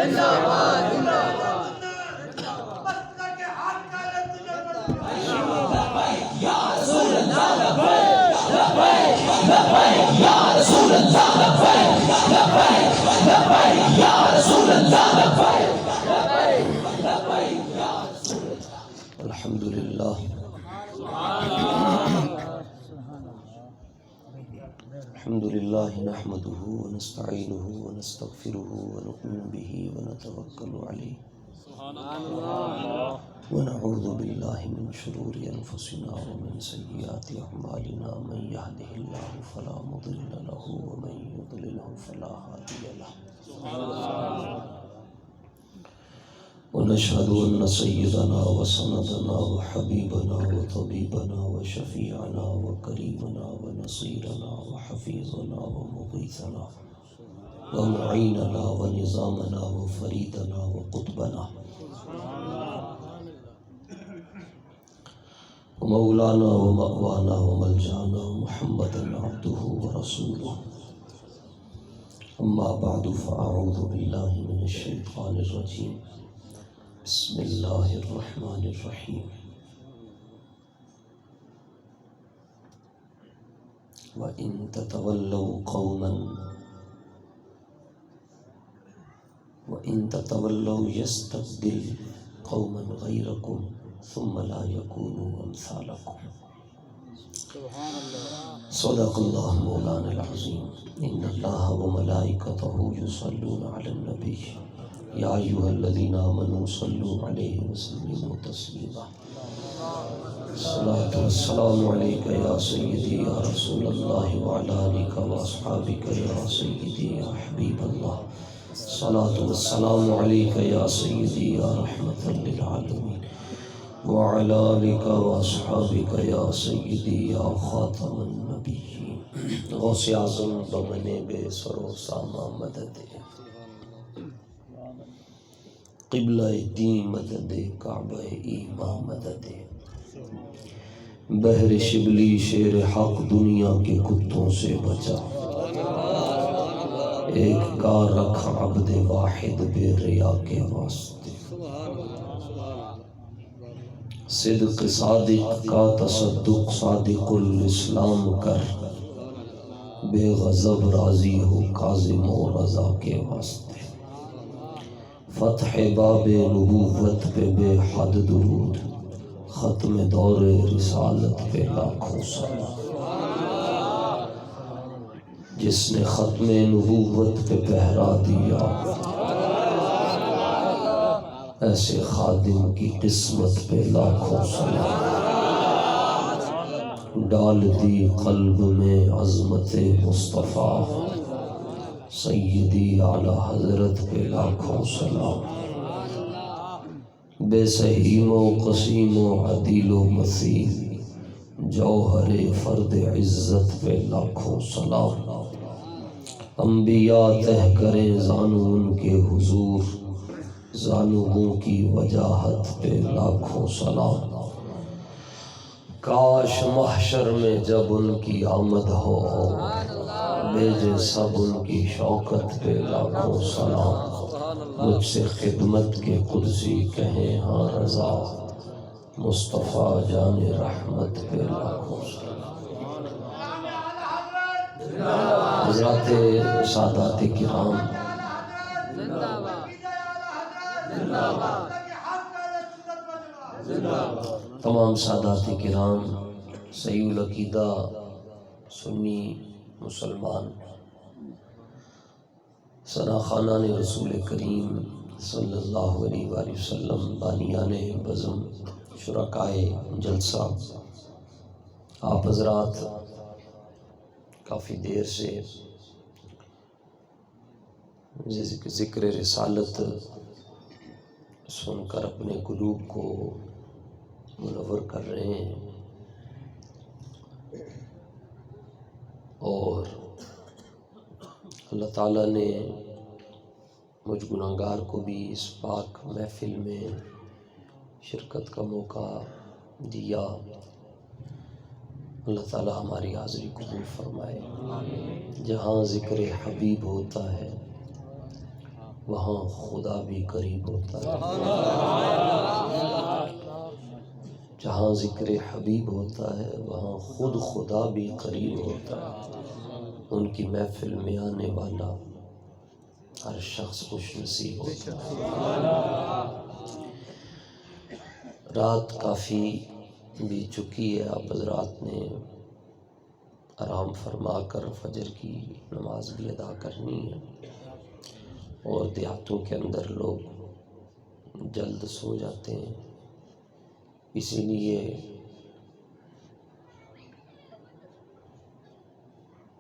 الحمد لله الحمد لله نحمده ونستعينه ونستغفره ونؤمن به ونتوكل عليه ونعوذ بالله من شرور أنفسنا ومن سيئات أعمالنا من يهده الله فلا مضل له ومن يضلله فلا هادي له ونشهد أن سيدنا وسندنا وحبيبنا وطبيبنا وشفيعنا وكريمنا ونصيرنا وحفيظنا ومغيثنا ومعيننا ونظامنا وفريدنا وقطبنا ومولانا ومأوانا وملجانا محمدا عبده ورسوله. أما بعد فأعوذ بالله من الشيطان الرجيم. بسم الله الرحمن الرحيم. وإن تتولوا يستبدل قوما غيركم ثم لا يكونوا أمثالكم. صدق الله مولانا العظيم. إن الله وملائكته يصلون على النبي يا أيها الذين آمنوا صلوا عليه وسلموا تسليما. الصلاة والسلام عليك يا سيدي يا رسول الله وعلى آلك وأصحابك يا سيدي يا حبيب الله. الصلاة والسلام عليك يا سيدي يا رحمة للعالمين وعلى آلك وأصحابك يا سيدي يا خاتم النبيين. غوث اعظم بمنے بے سرو ساما مدد قبلہ دین مدد کعبہ ایمان مدد بحر شبلی شیر حق دنیا کے کتوں سے بچا. ایک گار رکھ عبد واحد بے ریا کے واسطے. صدق صادق کا تصدق صادق الاسلام کر. بے غضب راضی ہو کاظم و رضا کے واسطے. فتح باب نبوت پہ بے حد درود. ختم دور رسالت پہ لاکھوں سلام. جس نے ختم نبوت پہ پہرا دیا ایسے خادم کی قسمت پہ لاکھوں سلام. ڈال دی قلب میں عظمت مصطفیٰ سیدی اعلی حضرت پہ لاکھوں سلام. بے سہیم و قسیم و عدیل و مثیل جوہر فرد عزت پہ لاکھوں سلام. انبیاء تہ کریں زانو ان کے حضور زانووں کی وجاہت پہ لاکھوں سلام. کاش محشر میں جب ان کی آمد ہو بھیجے سب ان کی شوکت پہ لاکھوں سلام. مجھ سے خدمت کے قدسی کہیں ہاں رضا مصطفیٰ جان رحمت پہ لاکھوں سلام. حضرات سادات کرام، تمام سادات کرام، صحیح العقیدہ سنی مسلمان، ثنا خانان رسول کریم صلی اللہ علیہ وآلہ وسلم، بانیان بزم، شرکائے جلسہ، آپ حضرات کافی دیر سے ذکر رسالت سن کر اپنے قلوب کو منور کر رہے ہیں، اور اللہ تعالیٰ نے مجھ گناہگار کو بھی اس پاک محفل میں شرکت کا موقع دیا. اللہ تعالیٰ ہماری حاضری قبول فرمائے. جہاں ذکر حبیب ہوتا ہے وہاں خدا بھی قریب ہوتا ہے۔ جہاں ذکر حبیب ہوتا ہے وہاں خود خدا بھی قریب ہوتا ہے۔ ان کی محفل میں آنے والا ہر شخص خوش نصیب ہوتا ہے۔ رات کافی بھی چکی ہے، آپ حضرات نے آرام فرما کر فجر کی نماز بھی ادا کرنی ہے، اور دیہاتوں کے اندر لوگ جلد سو جاتے ہیں، اسی لیے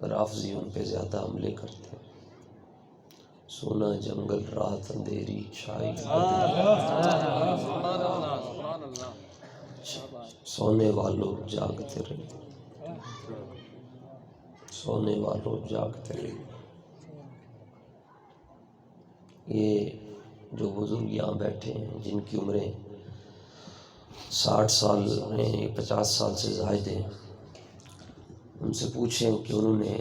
رافضی ان پہ زیادہ حملے کرتے ہیں۔ سونا جنگل رات اندھیری چھائی، سونے والوں جاگتے رہے، سونے والوں جاگتے رہے۔ یہ جو بزرگ یہاں بیٹھے ہیں جن کی عمریں 60 سال ہیں، 50 سال سے زائد ہیں، ان سے پوچھیں کہ انہوں نے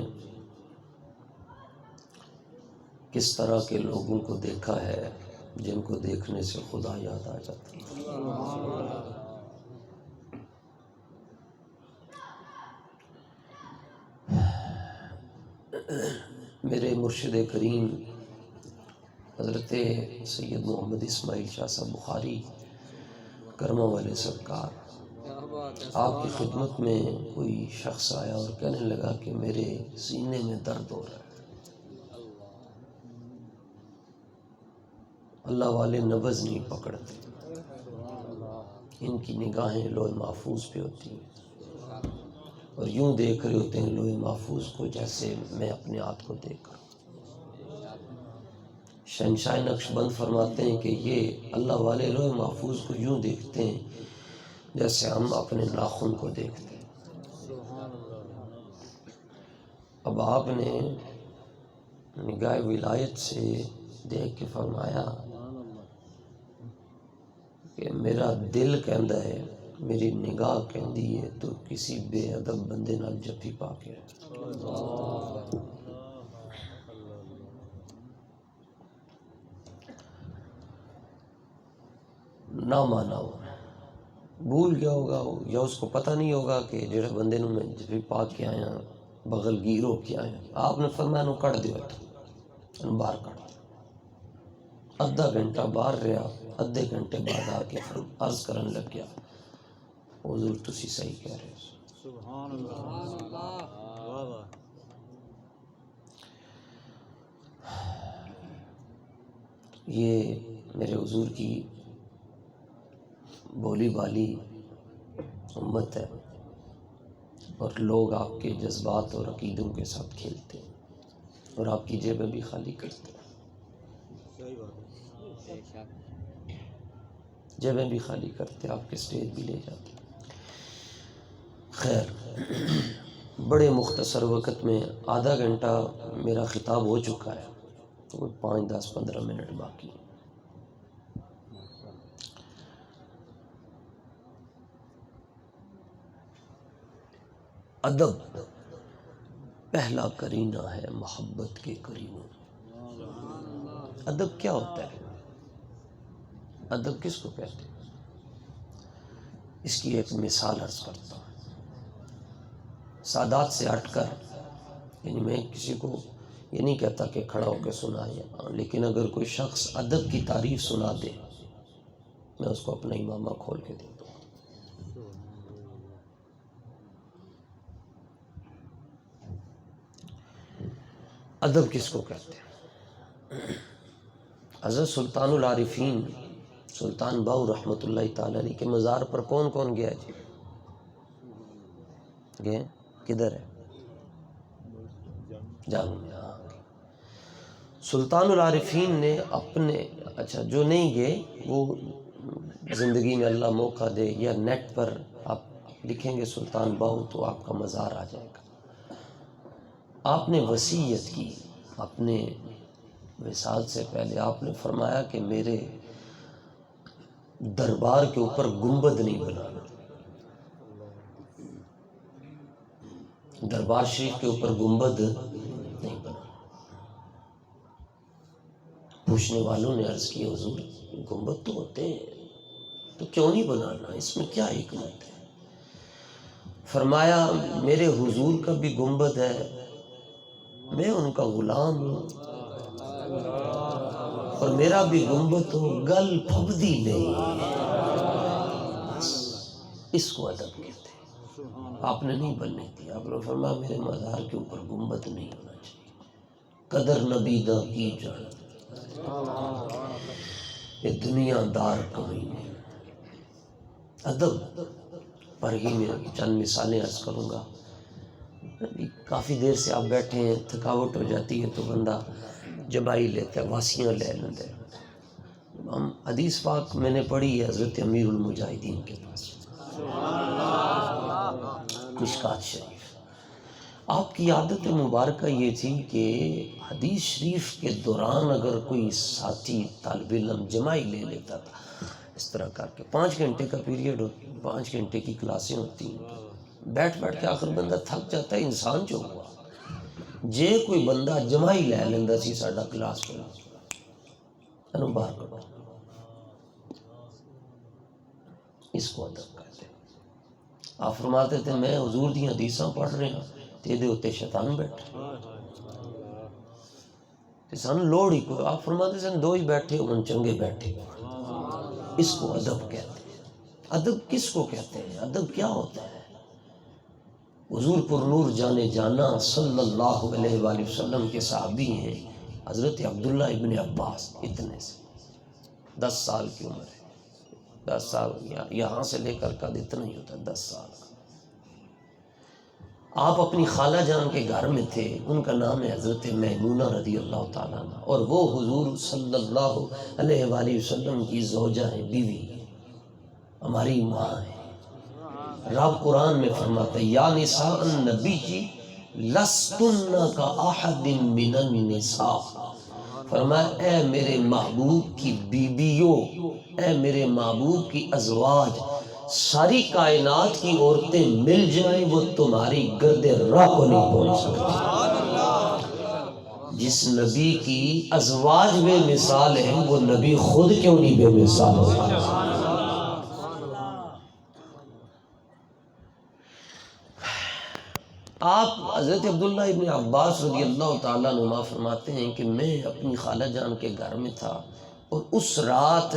کس طرح کے لوگوں کو دیکھا ہے جن کو دیکھنے سے خدا یاد آ جاتا ہے۔ میرے مرشد کریم حضرت سید محمد اسماعیل شاہ صاحب بخاری کرما والے سرکار، آپ کی خدمت میں کوئی شخص آیا اور کہنے لگا کہ میرے سینے میں درد ہو رہا ہے۔ اللہ والے نبض نہیں پکڑتے، ان کی نگاہیں لوح محفوظ پہ ہوتی ہیں، اور یوں دیکھ رہے ہوتے ہیں لوح محفوظ کو جیسے میں اپنے ہاتھ کو دیکھ رہا ہوں۔ شہنشاہ نقشبند فرماتے ہیں کہ یہ اللہ والے لوح محفوظ کو یوں دیکھتے ہیں جیسے ہم اپنے ناخن کو دیکھتے ہیں۔ اب آپ نے نگاہ ولایت سے دیکھ کے فرمایا کہ میرا دل کہندا ہے، میری نگاہ کہندی ہے تو کسی بے ادب بندے نال جفی پا کے نہ مانا ہو، بھول گیا ہوگا یا اس کو پتہ نہیں ہوگا کہ جڑے بندے نوں میں جفی پا کے آیا بغل گیر ہو کے آیا، آپ نے فرمایا نو کٹ دیو تو باہر کٹ دیا۔ آدھا گھنٹہ باہر رہا، ادھے گھنٹے بعد آ کے عرض کرن لگ گیا، حضور تسی صحیح کہہ رہے ہو۔ سبحان اللہ۔ یہ میرے حضور کی بولی بالی امت ہے، اور لوگ آپ کے جذبات اور عقیدوں کے ساتھ کھیلتے ہیں اور آپ کی جیبیں بھی خالی کرتے ہیں، جیبیں بھی خالی کرتے ہیں، آپ کے سٹیج بھی لے جاتے ہیں۔ خیر، بڑے مختصر وقت میں آدھا گھنٹہ میرا خطاب ہو چکا ہے، تو 5 10 15 منٹ باقی۔ ادب پہلا کرینہ ہے محبت کے کرینوں۔ ادب کیا ہوتا ہے؟ ادب کس کو کہتے ہیں؟ اس کی ایک مثال عرض کرتا ہوں۔ سادات سے ہٹ کر، یعنی میں کسی کو یہ نہیں کہتا کہ کھڑا ہو کے سنائے، لیکن اگر کوئی شخص ادب کی تعریف سنا دے میں اس کو اپنا امامہ کھول کے دے دوں۔ ادب کس کو کہتے ہیں؟ حضرت سلطان العارفین سلطان باؤ رحمۃ اللہ تعالی علیہ کے مزار پر کون کون گیا جی؟ گئے؟ کدھر ہے؟ جانو میں۔ سلطان العارفین نے اپنے، اچھا جو نہیں گئے وہ زندگی میں اللہ موقع دے، یا نیٹ پر آپ لکھیں گے سلطان باؤ تو آپ کا مزار آ جائے گا۔ آپ نے وصیت کی اپنے وصال سے پہلے، آپ نے فرمایا کہ میرے دربار کے اوپر گنبد نہیں بنانا، دربار شریف کے اوپر گنبد نہیں بنانا، پوچھنے والوں نے عرض کی حضور گنبد تو ہوتے ہیں تو کیوں نہیں بنانا، اس میں کیا حکمت ہے؟ فرمایا میرے حضور کا بھی گنبد ہے، میں ان کا غلام ہوں، اور میرا بھی گنبد ہو گل پھبدی نہیں، اس کو ادب کہتے ہیں۔ آپ نے نہیں بننے دیا، آپ نے فرمایا میرے مزار کے اوپر گنبد نہیں ہونا چاہیے، قدر نبی دا کی جان، یہ دنیا دار کمینے۔ ادب پر ہی میں چند مثالیں عرض کروں گا۔ کافی دیر سے آپ بیٹھے ہیں، تھکاوٹ ہو جاتی ہے تو بندہ جبائی لیتا ہے، واسیاں لے لیتا ہے۔ ہم حدیث پاک میں نے پڑھی ہے حضرت امیر المجاہدین کے پاس، مشکات شریف۔ آپ کی عادت مبارکہ یہ تھی کہ حدیث شریف کے دوران اگر کوئی ساتھی طالب علم جمائی لے لیتا تھا، اس طرح کر کے 5 گھنٹے کا پیریڈ ہوتی، 5 گھنٹے کی کلاسیں ہوتی ہیں، بیٹھ کے آخر بندہ تھک جاتا ہے، انسان جو ہوا جے کوئی بندہ جمائی لے لیندہ سی ساڈا کلاس پڑھا انو باہر کرو، اس کو ادب کہتے ہیں۔ آپ فرماتے تھے میں حضور دی حدیثاں پڑھ رہے ہیں تے دے ہوتے شیطان بیٹھا تے سن لوڑ ہی کوئی، آپ فرماتے تھے دو ہی بیٹھے ان چنگے بیٹھے، اس کو ادب کہتے ہیں۔ ادب کس کو کہتے ہیں؟ ادب کیا ہوتا ہے؟ حضور پر نور جانے جانا صلی اللہ علیہ وآلہ وسلم کے صحابی ہیں حضرت عبداللہ ابن عباس، اتنے سے 10 سال کی عمر ہے، 10 سال یہاں سے لے کر قد اتنا ہی ہوتا ہے، 10 سال کا۔ آپ اپنی خالہ جان کے گھر میں تھے، ان کا نام ہے حضرت میمونہ رضی اللہ تعالیٰ عنہ، اور وہ حضور صلی اللہ علیہ وآلہ وسلم کی زوجہ ہیں، بیوی ہیں، ہماری ماں ہیں۔ رب قرآن میں فرماتا ہے یا نساء النبی لستن کا احد من النساء، فرمایا اے میرے محبوب کی بیویوں، اے میرے محبوب کی ازواج، ساری کائنات کی عورتیں مل جائیں وہ تمہاری گرد راہ کو نہیں پہنچ سکتی۔ جس نبی کی ازواج بے مثال ہیں وہ نبی خود کیوں نہیں بے مثال ہوگا؟ آپ حضرت عبداللہ ابن عباس رضی اللہ تعالیٰ عنہ فرماتے ہیں کہ میں اپنی خالہ جان کے گھر میں تھا، اور اس رات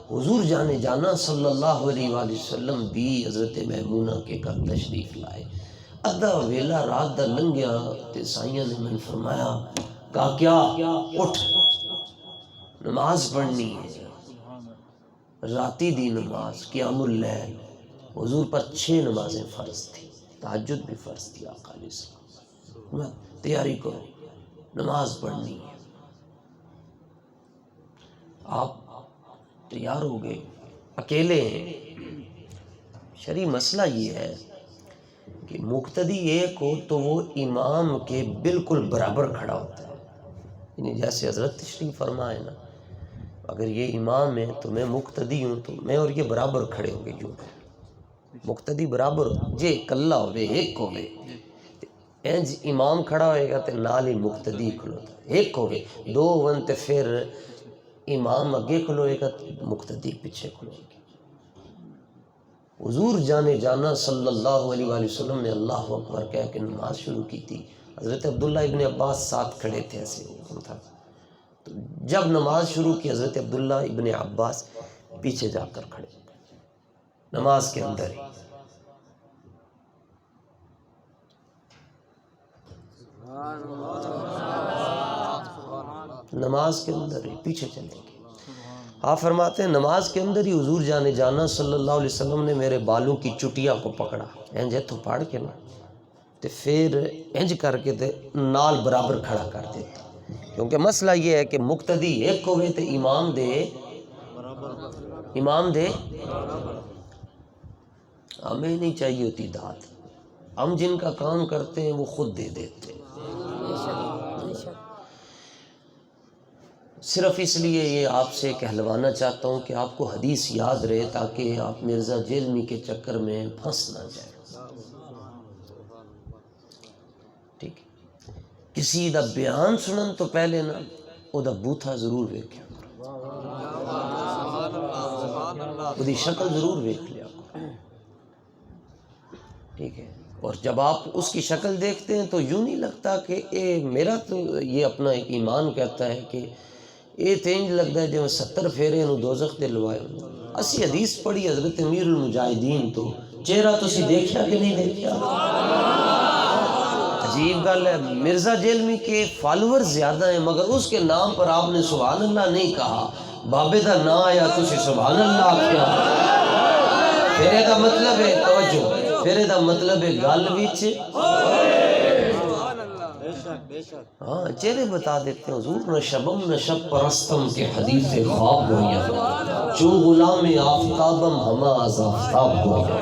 حضور جانے جانا صلی اللہ علیہ وآلہ وسلم بھی حضرت میمونہ کے گھر تشریف لائے۔ ادھا ویلا رات دا لنگیا تے سائیاں نے میں فرمایا کہا کیا اٹھ نماز پڑھنی ہے، راتی دی نماز قیام اللیل۔ حضور پر 6 نمازیں فرض تھی، تہجد بھی فرض تھی۔ آقا علیہ السلام تیاری کرو نماز پڑھنی ہے۔ آپ تیار ہو گئے، اکیلے ہیں۔ شرعی مسئلہ یہ ہے کہ مقتدی ایک ہو تو وہ امام کے بالکل برابر کھڑا ہوتا ہے، یعنی جیسے حضرت تشریف فرمائے نا، اگر یہ امام ہے تو میں مقتدی ہوں تو میں اور یہ برابر کھڑے ہوں گے، جو مقتدی برابر ہو جے کلہ ہوئے ایک ہوئے، اینج امام کھڑا ہوئے گا تے نال ہی مقتدی کھلوتا، ایک ہوئے دو ون تے پھر امام اگے کھلوئے گا مقتدی پیچھے کھلوئے گا۔ حضور جانے جانا صلی اللہ علیہ وآلہ وسلم نے اللہ اکبر کہہ کے نماز شروع کی تھی، حضرت عبداللہ ابن عباس ساتھ کھڑے تھے، ایسے تھا۔ تو جب نماز شروع کی حضرت عبداللہ ابن عباس پیچھے جا کر کھڑے نماز کے اندر ہی، نماز کے اندر ہی پیچھے چلیں گے۔ آپ فرماتے ہیں نماز کے اندر ہی حضور جانے جانا صلی اللہ علیہ وسلم نے میرے بالوں کی چٹیا کو پکڑا، انج تو پاڑ کے نا تے پھر انج کر کے تے نال برابر کھڑا کر دیتا، کیونکہ مسئلہ یہ ہے کہ مقتدی ایک ہوئے تے امام دے ہمیں نہیں چاہیے ہوتی داد، ہم جن کا کام کرتے ہیں وہ خود دے دیتے ہیں، صرف اس لیے یہ آپ سے کہلوانا چاہتا ہوں کہ آپ کو حدیث یاد رہے تاکہ آپ مرزا جیلمی کے چکر میں پھنس نہ جائیں۔ ٹھیک ہے، کسی دا بیان سنن تو پہلے نا ਉਹਦਾ ਬੂਥਾ ਜ਼ਰੂਰ ਵੇਖਿਆ ਕਰੋ, ਉਹਦੀ شکل ضرور دیکھ لیا کرو، ٹھیک ہے. اور جب آپ اس کی شکل دیکھتے ہیں تو یوں نہیں لگتا کہ میرا تو یہ اپنا ایک ایمان کہتا ہے کہ یہ تینج لگتا ہے جو 70 پھیرے انہوں دوزخ دے لوائے. اسی حدیث پڑھی حضرت امیر المجاہدین تو چہرہ تو اسی دیکھا کہ نہیں دیکھا. عجیب گل ہے، مرزا جیلمی کے فالوور زیادہ ہیں مگر اس کے نام پر آپ نے سبحان اللہ نہیں کہا. بابے دا نا آیا تو سبحان اللہ کیا. پھیرے دا مطلب ہے توجہ، پھیرے دا مطلب ہے گل وچ ہاں چہرے بتا دیتے ہیں. حضور نشبم نشب پرستم کے حدیث خواب گویا چو غلام آفتابم ہما از آفتاب گویا.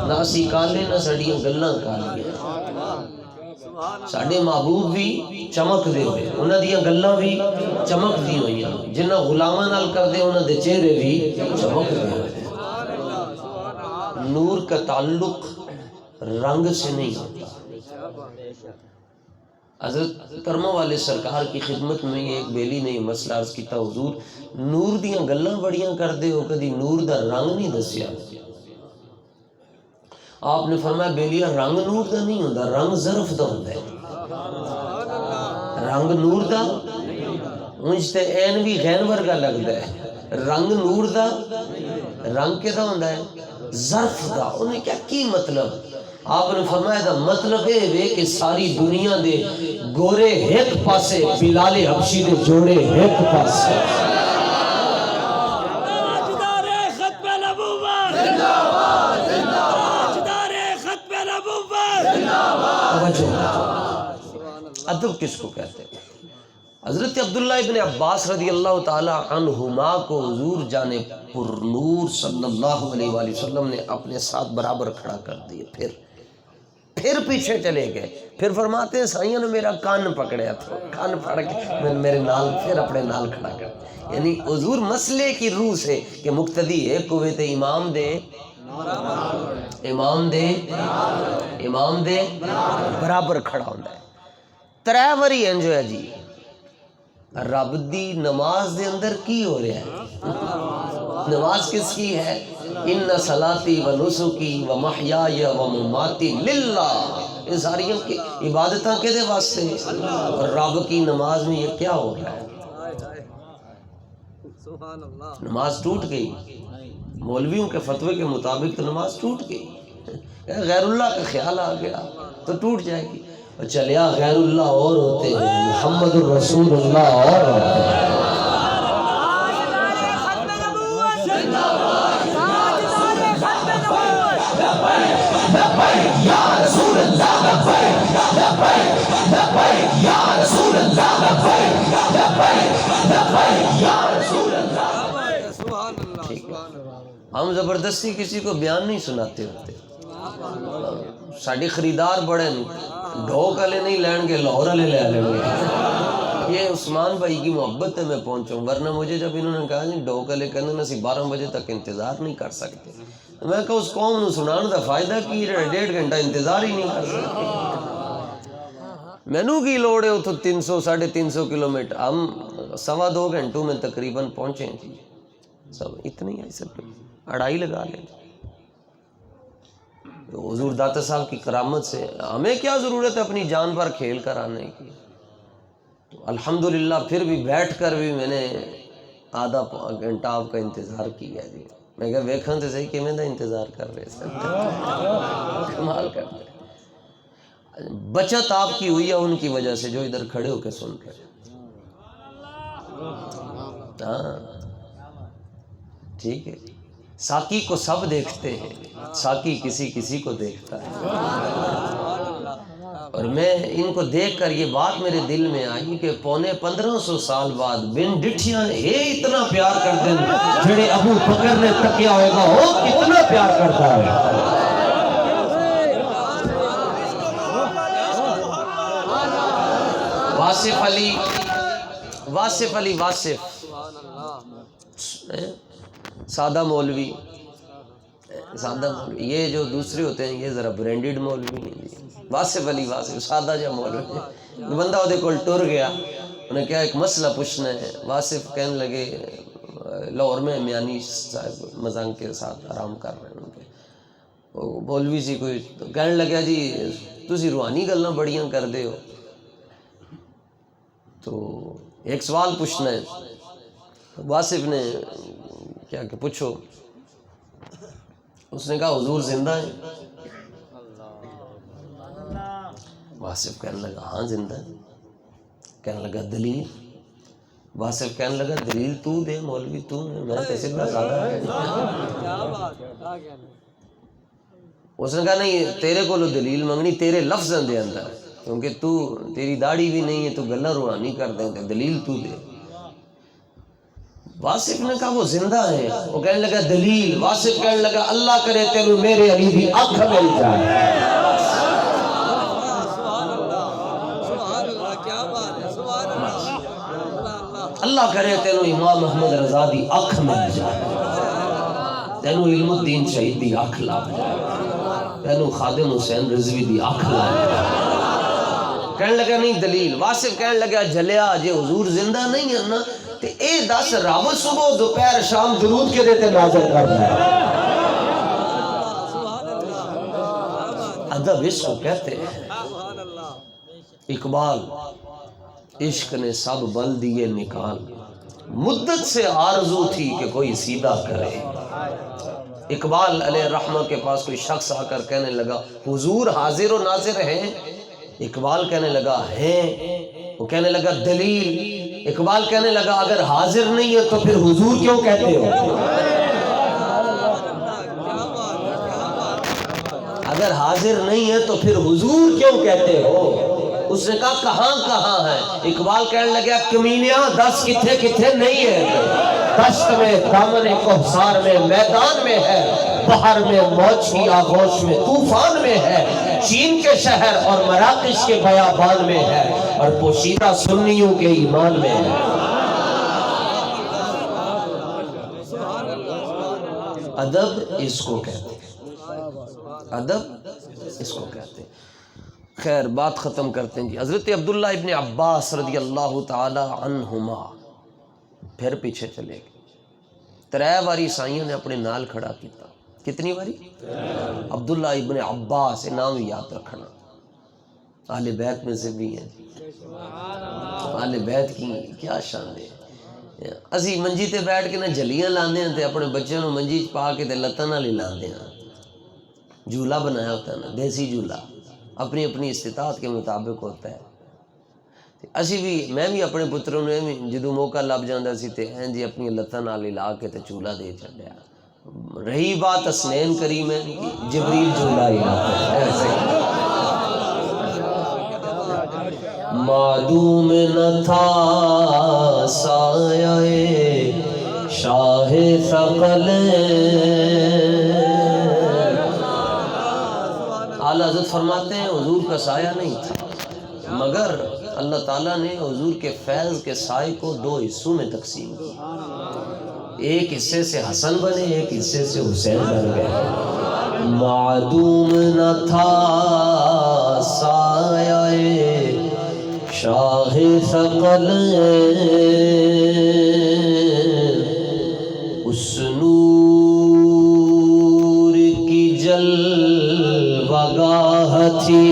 نہ اسی کالے نہ سڑیاں گلاں کالیاں. ساڈے محبوب بھی چمک دے ہوئے، انہاں دیاں گلاں بھی چمک دی ہوئی ہیں. جنہاں غلاماں نال کردے انہاں دے چہرے بھی چمک دے ہوئے. نور کا تعلق رنگ سے نہیں ہوتا. حضرت کرموں والے سرکار کی خدمت میں ایک بیلی نے یہ مسئلہ عرض کیتا، حضور نور دیاں گلاں بڑیاں کردے ہو کدی نور دا رنگ نہیں دسیا. آپ نے فرمایا بیلیا رنگ نور دا نہیں ہوندا، رنگ ظرف دا ہوندا ہے. رنگ نور دا اونج تے این بھی غین ورگا لگدا ہے. رنگ نور دا رنگ کے دا ہوندا ہے ظرف دا. انہیں کیا کی مطلب؟ آپ نے فرمایا دا مطلب ہے کہ ساری دنیا دے گورے ایک پاسے، بلال حبشی دے جوڑے ایک پاسے. ادب کس کو کہتے ہیں؟ حضرت عبداللہ ابن عباس رضی اللہ تعالی عنہما کو حضور جانے پر نور صلی اللہ علیہ وآلہ وسلم نے اپنے ساتھ برابر کھڑا کر دیے. پھر پیچھے چلے گئے. پھر فرماتے ہیں سائیوں نے میرا کان پکڑیا تھا، کان پھڑ کے میرے نال پھر اپنے نال کھڑا کر. یعنی حضور مسئلے کی روح سے کہ مقتدی ہے قوت امام دے برابر کھڑا ہوتا ہے. ترے واری انجو ہے جی رب دی نماز دے اندر کی ہو رہا ہے؟ نماز کس کی ہے؟ ان صلاتی و نسکی و محیای و مماتی للہ. یہ ساری کی عبادتاں کے دے واسطے اور رب کی نماز میں یہ کیا ہو رہا ہے؟ نماز ٹوٹ گئی. مولویوں کے فتوے کے مطابق تو نماز ٹوٹ گئی. غیر اللہ کا خیال آ گیا تو ٹوٹ جائے گی. چلیا غیر اللہ اور ہوتے ہیں، محمد الرسول اللہ اور ہوتے ہیں. یا رسول اللہ یا رسول اللہ یا رسول اللہ. ہم زبردستی کسی کو بیان نہیں سناتے ہوتے. ساڑی خریدار بڑے ڈھوک والے نہیں لین گے، لاہور والے لے لیں گے. یہ عثمان بھائی کی محبت ہے میں پہنچوں، ورنہ مجھے جب انہوں نے کہا جی ڈھوک والے کہنے نا اسی 12 بجے تک انتظار نہیں کر سکتے، میں کہا اس قوم نے سنان دا فائدہ کی 1.5 گھنٹہ انتظار ہی نہیں کر سکتے. مینو کی لوڑ ہے اتو 300-350 کلومیٹر. ہم 2.25 گھنٹوں میں تقریباً پہنچے جی. سب اتنی ہے سب 2.5 لگا لیں. حضور داتا صاحب کی کرامت سے ہمیں کیا ضرورت ہے اپنی جان پر کھیل کر آنے کی. تو الحمدللہ پھر بھی بیٹھ کر بھی میں نے آدھا گھنٹہ آپ کا انتظار کیا جی. میں کہا ویکھاں تے صحیح کہ میں دا انتظار کر رہے سن. کمال کرتے. بچت آپ کی ہوئی ہے ان کی وجہ سے جو ادھر کھڑے ہو کے سن کر. ہاں ٹھیک ہے. ساقی کو سب دیکھتے ہیں، ساقی کسی کو دیکھتا ہے. اور میں ان کو دیکھ کر یہ بات میرے دل میں آئی کہ 1500 سال بعد بن ڈٹھیاں یہ اتنا پیار کر دیں جڑے ابو بکر نے تکیا ہوئے گا وہ کتنا پیار کرتا ہے. واصف علی سادہ مولوی یہ جو دوسرے ہوتے ہیں یہ ذرا برینڈڈ مولوی نہیں. واصف علی سادہ جا مولوی بندہ وہ کول ٹر گیا انہیں کیا ایک مسئلہ پوچھنا ہے. واصف کہنے لگے لاہور میں میانی صاحب مزنگ کے ساتھ آرام کر رہے ہیں ان کے مولوی سی کوئی تو کہنے لگا جی تسی روحانی گلاں بڑیاں کر دے ہو تو ایک سوال پوچھنا ہے. واصف نے کیا کہ پوچھو. اس نے کہا حضور زندہ ہیں؟ واصف کہنے لگا ہاں زندہ ہے. کہنے لگا دلیل؟ واصف کہنے لگا دلیل تو دے مولوی تو ہے میں کیسے بتا رہا. اس نے کہا نہیں تیرے کو دلیل منگنی تیرے لفظاں دے اندر کیونکہ تو تیری داڑھی بھی نہیں ہے تو گلا روحانی کر دیں تے دلیل تو دے. واصف نے کہا وہ زندہ ہے. وہ کہنے لگا دلیل؟ واصف کہنے لگا اللہ کرے تینوں میرے علی دی آنکھ مل جائے. اللہ کرے تینوں امام محمد رضا دی آنکھ مل جائے. تینوں علم الدین شہید دی آنکھ لگ جائے. تینوں خادم حسین رضوی دی آنکھ لگ جائے. کہنے لگا نہیں دلیل. واصف کہنے لگا جلیا جے حضور زندہ نہیں ہے نا تے اے 10 رب صبح دوپہر شام درود کے دیتے نازل کرنا ہے. ادب اس کو کہتے ہیں. اقبال عشق نے سب بل دیے نکال مدت سے آرزو تھی کہ کوئی سیدھا کرے. اقبال علیہ الرحمہ کے پاس کوئی شخص آ کر کہنے لگا حضور حاضر و ناظر ہیں؟ اقبال کہنے لگا ہیں. وہ کہنے لگا دلیل؟ اقبال کہنے لگا اگر حاضر نہیں ہے تو پھر حضور کیوں کہتے ہو؟ اگر حاضر نہیں ہے تو پھر حضور کیوں کہتے ہو؟ اس نے کہا کہاں کہاں ہے؟ اقبال کہنے لگا کمینیاں 10 کتھے کتھے نہیں ہے. دشت میں دامن کوثر میں میدان میں ہے بحر میں موج کی آغوش میں طوفان میں ہے چین کے شہر اور مراکش کے بیابان میں ہے اور پوشیدہ سنیوں کے ایمان میں ہے. ادب اس کو کہتے ہیں. ادب اس کو کہتے ہیں. خیر بات ختم کرتے ہیں جی. حضرت عبداللہ ابن عباس رضی اللہ تعالی عنہما پھر پیچھے چلے گئے. 3 باری سائیوں نے اپنے نال کھڑا کیتا. کتنی باری؟ عبداللہ ابن عباس نام یاد رکھنا. اہل بیت میں سے بھی ہیں. اہل بیت کی کیا شان ہے. اسی منجی تے بیٹھ کے نہ جلیاں لاندے ہیں تے اپنے بچوں نو منجی چ پا کے تے لتاں نال ہی لاندے ہیں. جھولا بنایا ہوتا ہے نا دیسی جھولا اپنی اپنی استطاعت کے مطابق ہوتا ہے. اسی بھی میں بھی اپنے پتروں نے جدو موقع لب جاندہ سی تے ہیں جی اپنی لتاں نال لا کے تے چولا دے چڑھیا. رہی بات اسنین کریمین کی جبریل جھولا ہی لاتا ہے ایسے. معدوم نہ تھا سایہ شاہ ثقل. اعلیٰ حضرت فرماتے ہیں حضور کا سایہ نہیں تھا مگر اللہ تعالیٰ نے حضور کے فیض کے سائے کو 2 حصوں میں تقسیم کیا. ایک حصے سے حسن بنے ایک حصے سے حسین بن گئے. معدوم نہ تھا سایہ شاہ ثقل اس نور کی جلوگاہ تھی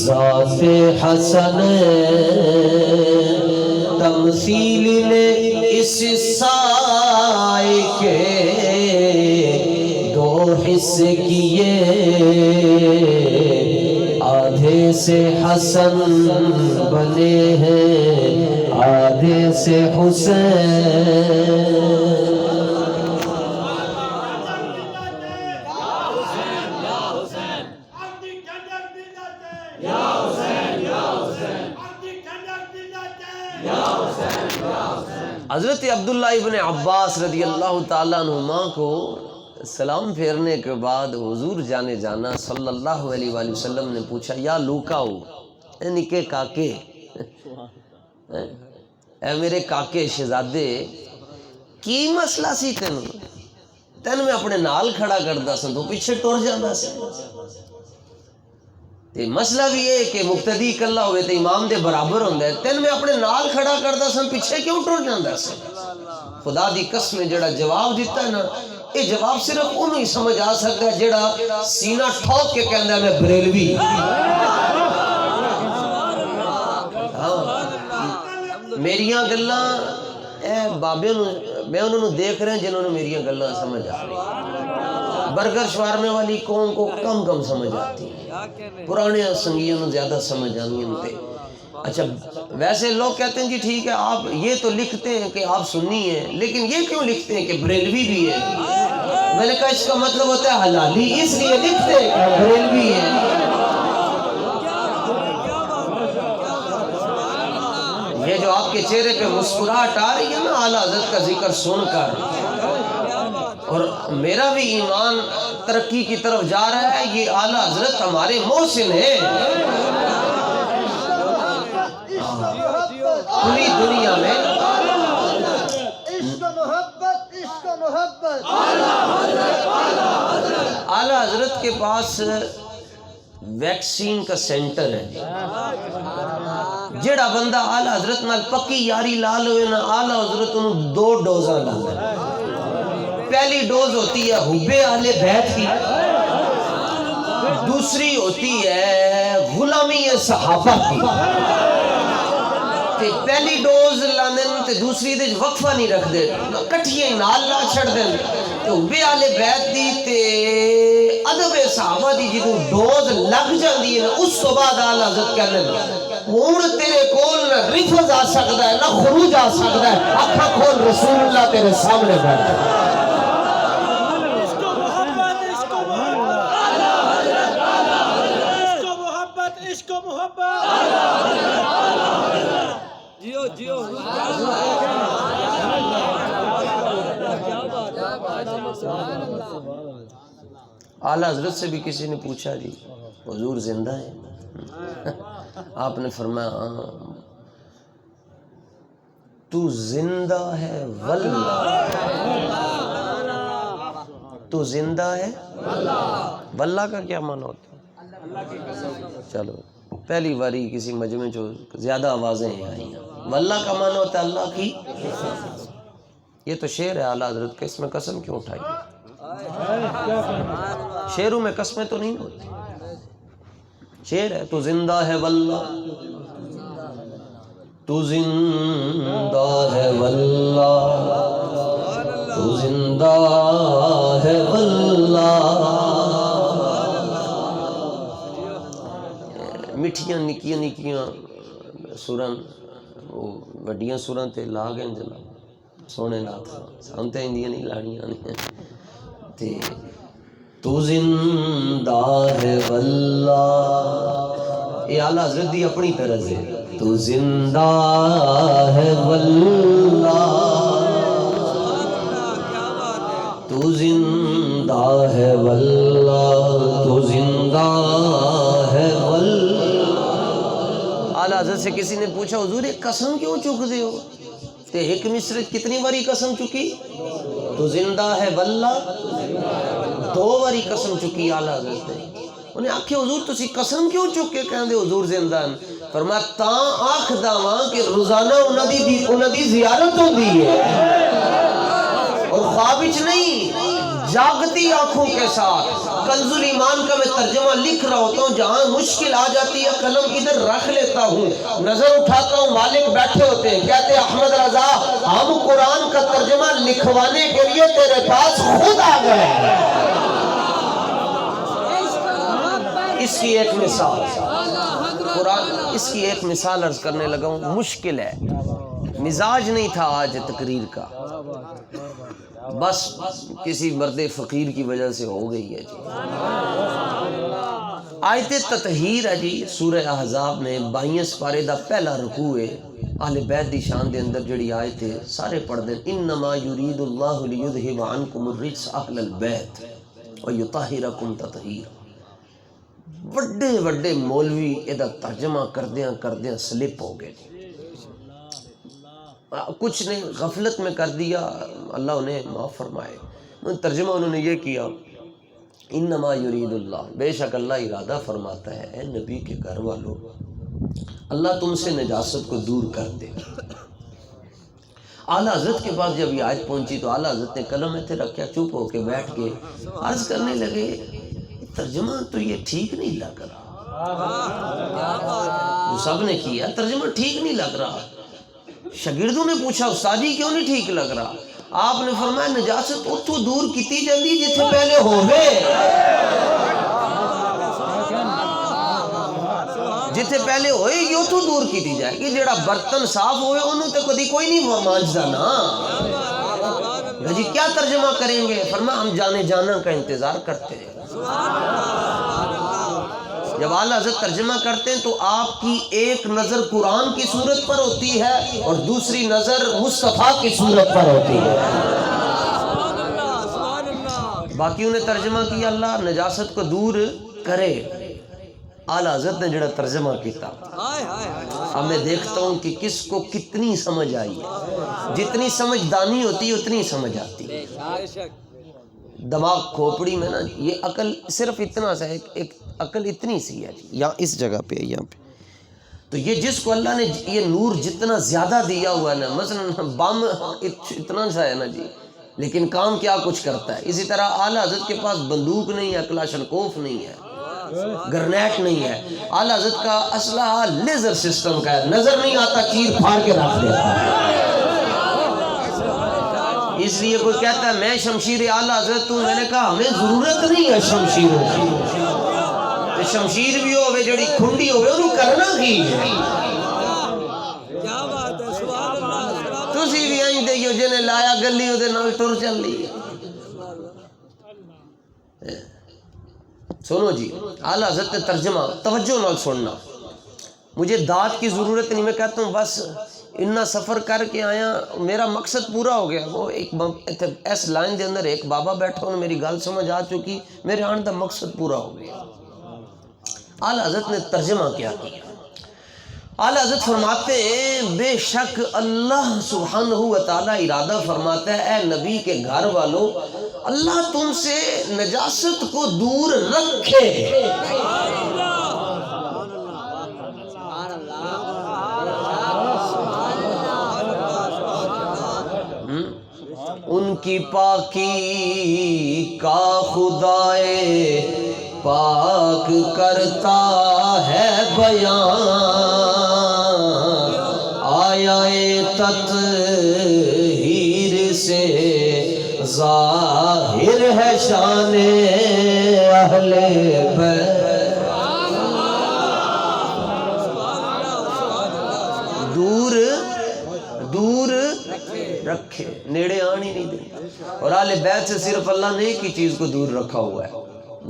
ذات حسن. تمثیل نے اس سائے کے 2 حصے کیے آدھے سے حسن بنے ہیں آدھے سے حسین. حضرت عبداللہ ابن عباس رضی اللہ تعالیٰ عنہما کو سلام پھیرنے کے بعد حضور جانے جانا صلی اللہ علیہ وآلہ وسلم نے پوچھا یا لوکاؤ اے نکے کاکے اے میرے کاکے شہزادے کی مسئلہ سی تین میں اپنے نال کھڑا کردا سا تو پیچھے ٹر جاندا سا. تے مسئلہ بھی ہے کہ مقتدی کلا ہوئے تے امام دے برابر ہوندا ہے، تین میں اپنے نال کھڑا کردا سن، پیچھے کیوں ٹر جاندا سی؟ خدا دی قسم جڑا جواب دیتا ہے نا، یہ جواب صرف انہوں ہی سمجھ آ سکتا ہے جڑا سینہ ٹھوک کے کہندا ہے میں بریلوی۔ میریاں گلاں اے بابے میں انہوں نے دیکھ رہے ہیں جنہوں نے میریاں گلاں سمجھ آ رہی، برگر شوارمے والی قوم کو کم سمجھ آتی ہے، پرانے سنگیوں نے زیادہ سمجھ آنی ہیں۔ اچھا ویسے لوگ کہتے ہیں جی ٹھیک ہے آپ یہ تو لکھتے ہیں کہ آپ سنی ہیں، لیکن یہ کیوں لکھتے ہیں کہ بریلوی بھی ہے؟ میں نے کہا اس کا مطلب ہوتا ہے حلالی، اس لیے لکھتے ہیں کہ بریلوی ہے۔ یہ جو آپ کے چہرے پہ مسکراہٹ آ رہی ہے نا اعلیٰ حضرت کا ذکر سن کر، اور میرا بھی ایمان ترقی کی طرف جا رہا ہے، یہ اعلیٰ حضرت ہمارے محسن ہے۔ پوری دنیا میں عشق محبت اعلیٰ حضرت کے پاس ویکسین کا سینٹر ہے، جڑا بندہ اعلیٰ حضرت نال پکی یاری لال ہوئے نا، اعلیٰ حضرت انہوں 2 ڈوزاں لانا۔ پہلی ڈوز ہوتی ہے حب اہل بیت کی، دوسری ہوتی ہے غلامی صحابہ کی۔ پہلی ڈوز لانے تے دوسری دے وقفہ نہیں رکھ دے، کٹھیے نال لا چھڑ دیں، تو حب اہل بیت دی تے ادب صحابہ دی جدوں ڈوز لگ جاندی ہے اس تو بعد اعلیٰ حضرت کہنے ہون تیرے کول نہ رفض آ سکتا ہے نہ خروج آ سکتا ہے، اکھا کھول رسول اللہ تیرے سامنے بیٹھا ہے۔ اعلیٰ حضرت سے بھی کسی نے پوچھا جی حضور زندہ ہے؟ آپ نے فرمایا تو زندہ ہے واللہ، تو زندہ ہے واللہ کا کیا معنی ہوتا ہے؟ چلو پہلی باری کسی مجمع جو زیادہ آوازیں آئی ہیں، واللہ کا معنی ہوتا ہے اللہ کی۔ یہ تو شعر ہے اعلیٰ حضرت کا، اس میں قسم کیوں اٹھائی؟ شعروں میں قسمیں تو نہیں ہوتی، شعر ہے تو زندہ ہے واللہ، تو زندہ ہے واللہ، تو زندہ ہے واللہ۔ مٹھیاں نکیاں نکیاں سورن وڈیاں سورن تے لا گئے جناب سونے نات سامتے اندیاں نہیں لانیاں نہیں تے تو زندہ ہے واللہ، یہ اعلیٰ حضرت دی اپنی طرز ہے، تو زندہ ہے واللہ، تو زندہ ہے واللہ، تو زندہ ہے واللہ۔ اعلیٰ حضرت سے کسی نے پوچھا حضور ایک قسم کیوں چک دے ہو؟ تے ایک مصرع کتنی باری قسم چکی؟ تو زندہ ہے واللہ 2 باری قسم چکی اعلیٰ حضرت نے۔ انہیں آکھے حضور تسی قسم کیوں چک کے کہندے حضور زندہ ہیں؟ فرمایا تاں آکھ داواں کہ روزانہ انہاں دی زیارت ہوندی ہے اور خواب وچ نہیں، جاگتی آنکھوں کے ساتھ۔ کنز الایمان کا میں ترجمہ لکھ رہا ہوتا ہوں، جہاں مشکل آ جاتی ہے قلم ادھر رکھ لیتا ہوں، نظر اٹھاتا ہوں مالک بیٹھے ہوتے ہیں، کہتے ہیں احمد رضا ہم قرآن کا ترجمہ لکھوانے کے لیے تیرے پاس خود آ گئے۔ اس کی ایک مثال قرآن، اس کی ایک مثال عرض کرنے لگا ہوں، مشکل ہے، مزاج نہیں تھا آج تقریر کا، بس کسی مرد فقیر کی وجہ سے ہو گئی ہے جی۔ آیت تطہیر ہے جی سورہ احزاب میں 22 پارے دا پہلا رکوع ہے، اہل بیت دی شان دے اندر جڑی آیت ہے سارے پڑھ دیں، انما یرید اللہ لیذھب عنکم الرجس اہل البیت ویطہرکم تطہیرا۔ بڑے بڑے مولوی ادا ترجمہ کردیاں سلپ ہو گئے جی، کچھ نے غفلت میں کر دیا، اللہ انہیں معاف فرمائے۔ ترجمہ انہوں نے یہ کیا انما یرید اللہ، بے شک اللہ ارادہ فرماتا ہے اے نبی کے گھر والوں، اللہ تم سے نجاست کو دور کر دے۔ اعلیٰ حضرت کے پاس جب یہ آیت پہنچی تو اعلیٰ حضرت نے قلم ایتھے رکھا، چپ ہو کے بیٹھ کے عرض کرنے لگے ترجمہ تو یہ ٹھیک نہیں لگ رہا، جو سب نے کیا ترجمہ ٹھیک نہیں لگ رہا۔ شاگردوں نے پوچھا استاد جی کیوں نہیں ٹھیک لگ رہا؟ آپ نے فرمایا نجاست اتھوں دور کیتی جاندی جتھے پہلے ہووے، جتھے پہلے ہوئے گی اتھوں دور کیتی جائے گی۔ جڑا برتن صاف ہوئے انہوں تے کدی کوئی نہیں مانجدا نا۔ جی کیا ترجمہ کریں گے؟ فرمایا ہم جانے جانا کا انتظار کرتے ہیں۔ جب اعلیٰ حضرت ترجمہ کرتے ہیں تو آپ کی ایک نظر قرآن کی صورت پر ہوتی ہے اور دوسری نظر مصطفیٰ کی صورت پر ہوتی ہے۔ باقیوں نے ترجمہ کیا اللہ نجاست کو دور کرے، اعلیٰ حضرت نے جڑا ترجمہ کیتا، اب میں دیکھتا ہوں کہ کس کو کتنی سمجھ آئی ہے۔ جتنی سمجھ دانی ہوتی ہے اتنی سمجھ آتی ہے۔ دماغ کھوپڑی میں نا یہ عقل صرف اتنا سا ہے، ایک عقل اتنی سی ہے یہاں اس جگہ پہ ہے، یہاں پہ تو یہ جس کو اللہ نے یہ نور جتنا زیادہ دیا ہوا ہے نا، مثلا بم اتنا سا ہے نا جی، لیکن کام کیا کچھ کرتا ہے۔ اسی طرح اعلیٰ حضرت کے پاس بندوق نہیں ہے، کلاشنکوف نہیں ہے، گرنیٹ نہیں ہے، اعلیٰ حضرت کا اسلحہ لیزر سسٹم کا ہے، نظر نہیں آتا چیر پھاڑ کے رکھ دیتا ہے۔ اس لیے کوئی کہتا ہے میں شمشیر اعلیٰ حضرت ہوں، میں نے کہا ہمیں ضرورت نہیں ہے شمشیروں کی، شمشیر بھی ہوئے جڑی کھنڈی ہوئے انہوں کرنا کی ہے۔ تسی بھی آئیں دے جو جنہیں لایا گلی ہو دے نال ٹور چل لی۔ سنو جی اعلیٰ حضرت ترجمہ توجہ نال سننا، مجھے داد کی ضرورت نہیں، میں کہتا ہوں بس اتنا سفر کر کے آیا میرا مقصد پورا ہو گیا۔ وہ ایک اس لائن دے اندر ایک بابا بیٹھا انہوں میری گل سمجھ آ چکی، میرے آن دا مقصد پورا ہو گیا۔ اعلیٰ حضرت نے ترجمہ کیا اعلیٰ حضرت فرماتے ہیں بے شک اللہ سبحانہ و تعالی ارادہ فرماتا ہے اے نبی کے گھر والوں اللہ تم سے نجاست کو دور رکھے۔ ان کی پاکی کا خدائے پاک کرتا ہے بیان، آیا تطہیر سے ظاہر ہے شان اہل بیت۔ دور دور رکھے، نیڑے آن ہی نہیں دے۔ اور اہل بیت سے صرف اللہ نے ایک ہی چیز کو دور رکھا ہوا ہے،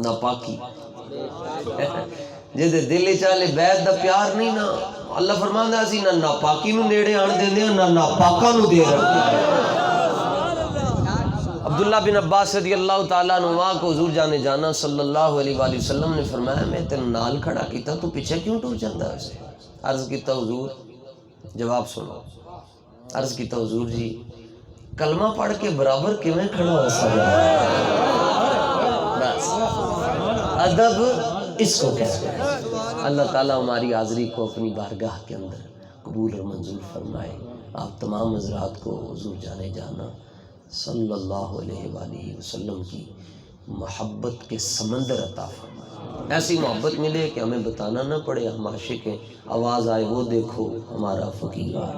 ناپاکی۔ جیسے دل چالے بیت دا پیار نہیں نا، اللہ فرماندا اسی نہ ناپاکی نو نیڑے آن دیندے نہ ناپاکاں نو دے رکھتے۔ عبداللہ بن عباس رضی اللہ تعالیٰ عنہ کو حضور جانے جانا صلی اللہ علیہ وآلہ وسلم نے فرمایا میں تیرے نال کھڑا کیتا تو پیچھے کیوں ٹور جاندہ ہے اسے؟ عرض کیتا حضور، جواب سنو، عرض کیتا حضور جی کلمہ پڑھ کے برابر کیویں کھڑا ہو سکتا ہے؟ بس ادب اس کو کہتے ہیں۔ اللہ تعالیٰ ہماری حاضری کو اپنی بارگاہ کے اندر قبول اور منظور فرمائے۔ آپ تمام حضرات کو حضور جانے جانا صلی اللہ علیہ وآلہ وسلم کی محبت کے سمندر عطا فرمائے، ایسی محبت ملے کہ ہمیں بتانا نہ پڑے ہم عاشق ہیں، آواز آئے وہ دیکھو ہمارا فقیر آئے۔